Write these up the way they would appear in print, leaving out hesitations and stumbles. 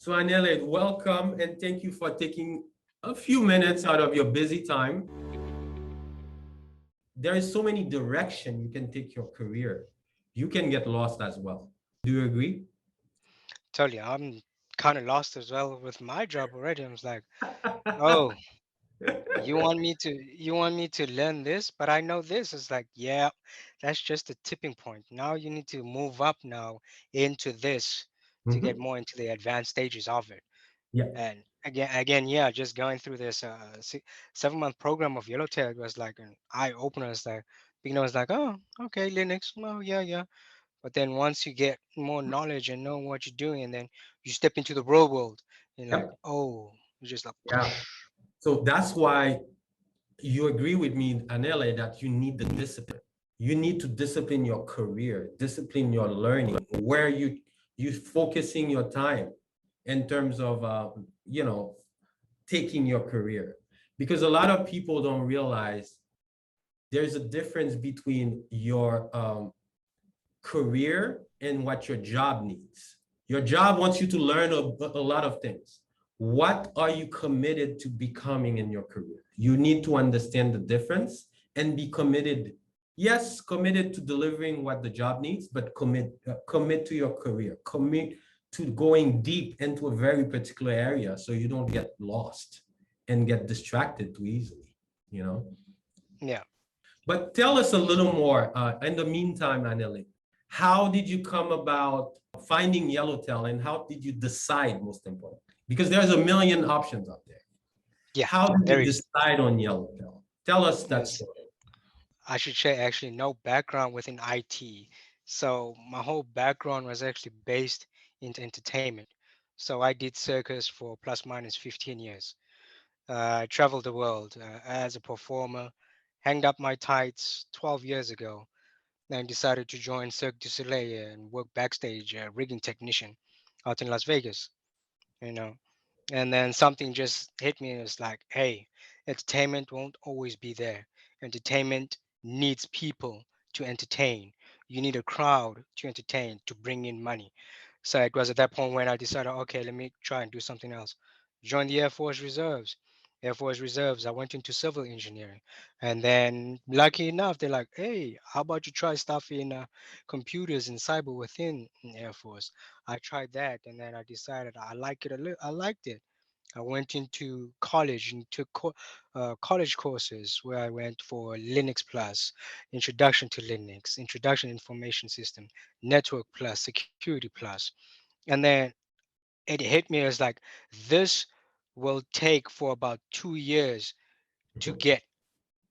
So Anele, welcome and thank you for taking a few minutes out of your busy time. There is so many directions you can take your career. You can get lost as well. Do you agree? Totally. I'm kind of lost as well with my job already. I was like, oh, you want me to learn this, but I know this. It's like, yeah, that's just a tipping point. Now you need to move up now into this to get Mhm. more into the advanced stages of it. Yeah. And again, yeah, just going through this 7-month program of Yellowtail was like an eye opener. It's like, beginner was like, oh, okay, Linux. Oh, yeah, yeah. But then once you get more knowledge and know what you're doing, and then you step into the real world, and like, Yep. oh, you're just like, Yeah. So that's why you agree with me, Anele, that you need the discipline. You need to discipline your career, discipline your learning, where you focusing your time in terms of taking your career. Because a lot of people don't realize there's a difference between your career and what your job needs. Your job wants you to learn a lot of things. What are you committed to becoming in your career? You need to understand the difference and be committed. Yes, committed to delivering what the job needs, but commit to your career. Commit to going deep into a very particular area so you don't get lost and get distracted too easily, you know? yeah. But tell us a little more. In the meantime, Anele, how did you come about finding Yellowtail and how did you decide, most importantly? Because there's a million options out there. Yeah, How did there you is. decide on Yellowtail? Tell us that There's, story. I should say, actually, no background within IT. So my whole background was actually based into entertainment. So I did circus for plus minus 15 years. I traveled the world as a performer, hanged up my tights 12 years ago, and decided to join Cirque du Soleil and work backstage, rigging technician out in Las Vegas. You know, and then something just hit me and it's like, hey, entertainment won't always be there. Entertainment needs people to entertain. You need a crowd to entertain, to bring in money. So it was at that point when I decided, okay, let me try and do something else. Join the Air Force Reserves. Air Force Reserves, I went into civil engineering. And then, lucky enough, they're like, hey, how about you try stuff in computers and cyber within Air Force? I tried that, and then I decided I like it a little. I liked it. I went into college and took college courses where I went for Linux Plus, Introduction to Linux, Introduction Information System, Network Plus, Security Plus, and then it hit me as like this will take for about 2 years to Mhm, get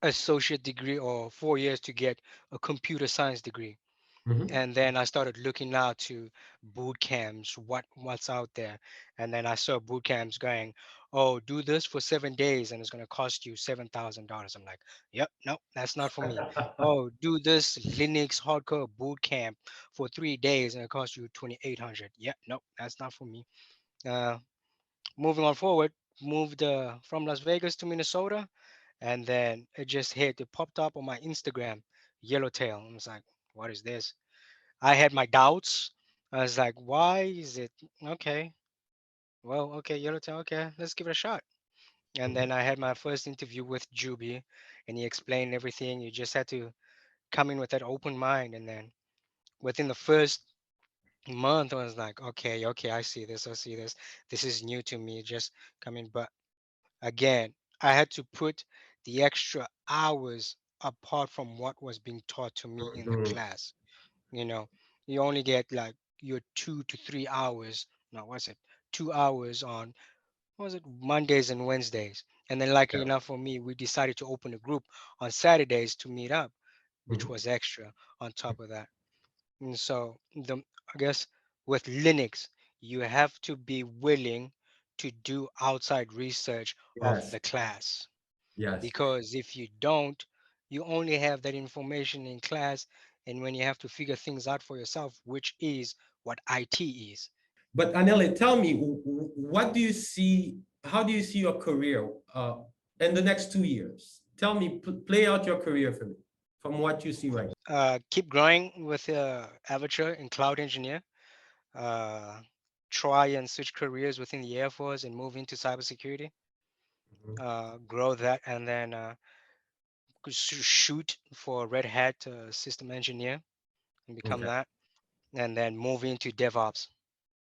associate degree or 4 years to get a computer science degree. mhm. And then I started looking out to boot camps, what's out there. And then I saw boot camps going, oh, do this for 7 days and it's going to cost you $7,000. I'm like, yep, no, that's not for me. Oh, do this Linux hardcore boot camp for 3 days and it costs you 2,800. Yep, no, that's not for me. uh, Moving on forward, moved from Las Vegas to Minnesota, and then it popped up on my Instagram, Yellowtail. I was like, what is this? I had my doubts. I was like, why is it okay? Well, okay, Yellowtail, okay, let's give it a shot. And then I had my first interview with Juby, and he explained everything. You just had to come in with that open mind. And then within the first month, I was like, okay, okay, I see this, I see this. This is new to me, just coming. But again, I had to put the extra hours apart from what was being taught to me in the Mhm. class. You know, you only get like your 2 to 3 hours. No, what's it? 2 hours on, what was it, Mondays and Wednesdays. And then, lucky Yeah. enough for me, we decided to open a group on Saturdays to meet up, which Mhm. was extra on top of that. And so, I guess with Linux, you have to be willing to do outside research of Yes. the class, Yes. because if you don't, you only have that information in class, and when you have to figure things out for yourself, which is what IT is. But Anele, tell me, what do you see? How do you see your career in the next 2 years? Tell me, play out your career for me from what you see right now. Keep growing with Avature and cloud engineer. Uh, try and switch careers within the Air Force and move into cybersecurity, Mhm. grow that, and then shoot for Red Hat system engineer and become Okay. that, and then move into DevOps.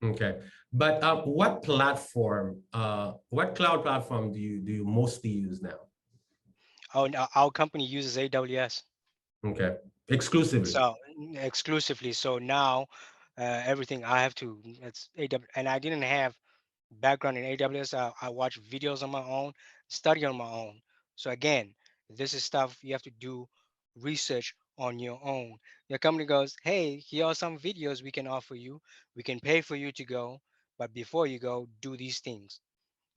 Okay. But what cloud platform do you mostly use now? Oh, and our company uses AWS. Okay. Exclusively. So exclusively. So now everything I have to, it's AWS, and I didn't have background in AWS. I watch videos on my own, study on my own. So again, this is stuff you have to do research on your own. Your company goes, hey, here are some videos we can offer you. We can pay for you to go, but before you go, do these things.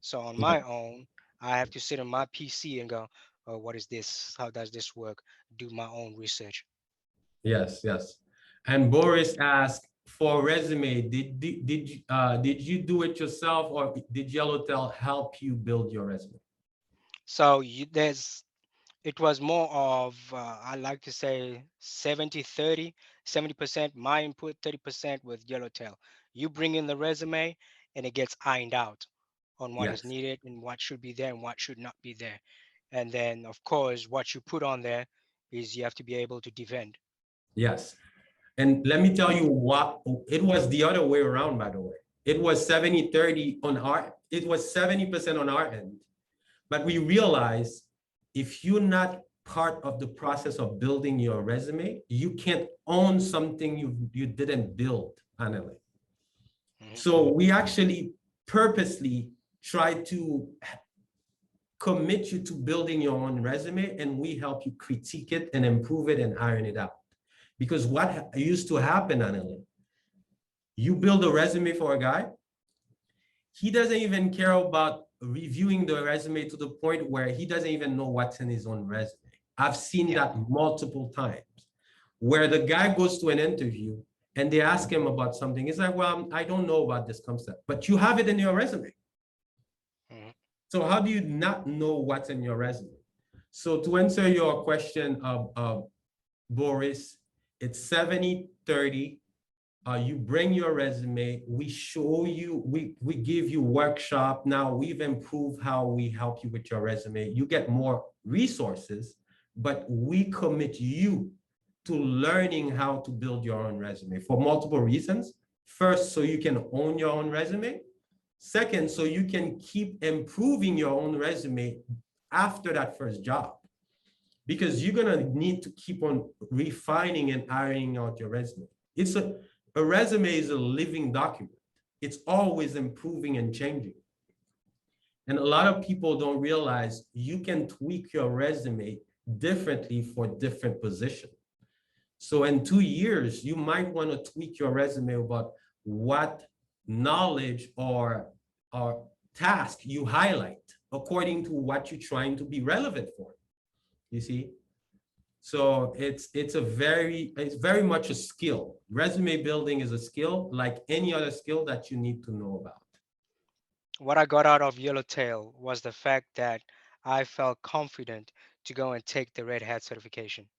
So on Yeah. my own, I have to sit on my PC and go, oh, what is this? How does this work? Do my own research. Yes, yes. And Boris asked for resume, did you do it yourself or did Yellowtail help you build your resume? So it was more of, I like to say 70-30, 70% my input, 30% with Yellowtail. You bring in the resume and it gets ironed out on what is Yes, needed and what should be there and what should not be there. And then, of course, what you put on there is you have to be able to defend. yes. And let me tell you what, it was the other way around, by the way. It was 70-30 it was 70% on our end. But we realized if you're not part of the process of building your resume, you can't own something you didn't build, Anele. Mhm. So we actually purposely try to commit you to building your own resume, and we help you critique it and improve it and iron it out. Because what used to happen, Anele, you build a resume for a guy, he doesn't even care about reviewing the resume to the point where he doesn't even know what's in his own resume. I've seen Yeah. that multiple times where the guy goes to an interview and they ask him about something. He's like, well, I don't know about this concept, but you have it in your resume. Mhm. So how do you not know what's in your resume? So to answer your question, Boris, it's 70-30. You bring your resume, we show you, we give you workshop. Now we've improved how we help you with your resume. You get more resources, but we commit you to learning how to build your own resume for multiple reasons. First, so you can own your own resume. Second, so you can keep improving your own resume after that first job, because you're gonna need to keep on refining and ironing out your resume. A resume is a living document. It's always improving and changing. And a lot of people don't realize you can tweak your resume differently for different positions. So in 2 years, you might want to tweak your resume about what knowledge or task you highlight according to what you're trying to be relevant for. You see? So it's very much a skill. Resume building is a skill like any other skill that you need to know about. What I got out of Yellowtail was the fact that I felt confident to go and take the Red Hat certification.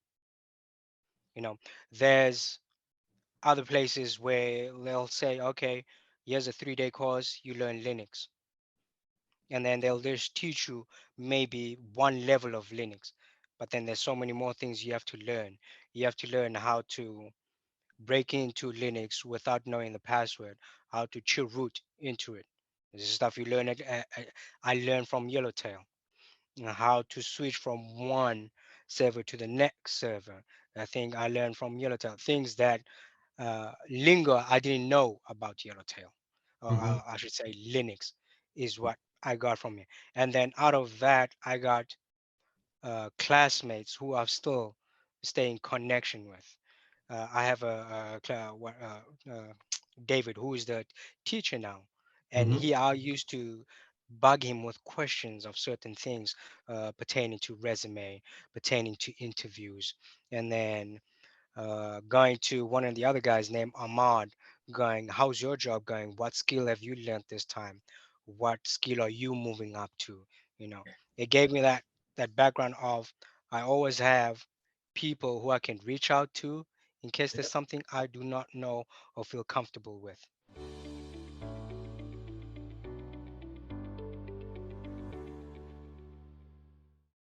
You know, there's other places where they'll say, okay, here's a 3-day course, you learn Linux. And then they'll just teach you maybe one level of Linux. But then there's so many more things you have to learn. You have to learn how to break into Linux without knowing the password, how to chill root into it. This is stuff you learn. I learned from Yellowtail. How to switch from one server to the next server. I think I learned from Yellowtail things that Lingo I didn't know about Yellowtail, or Mhm, I should say Linux is what I got from it. And then out of that, I got classmates who I still stay in connection with. I have David, who is the teacher now, and mhm. I used to bug him with questions of certain things pertaining to resume, pertaining to interviews, and then going to one of the other guys named Ahmad, going, how's your job going? What skill have you learned this time? What skill are you moving up to? You know, it gave me that background of I always have people who I can reach out to in case there's something I do not know or feel comfortable with.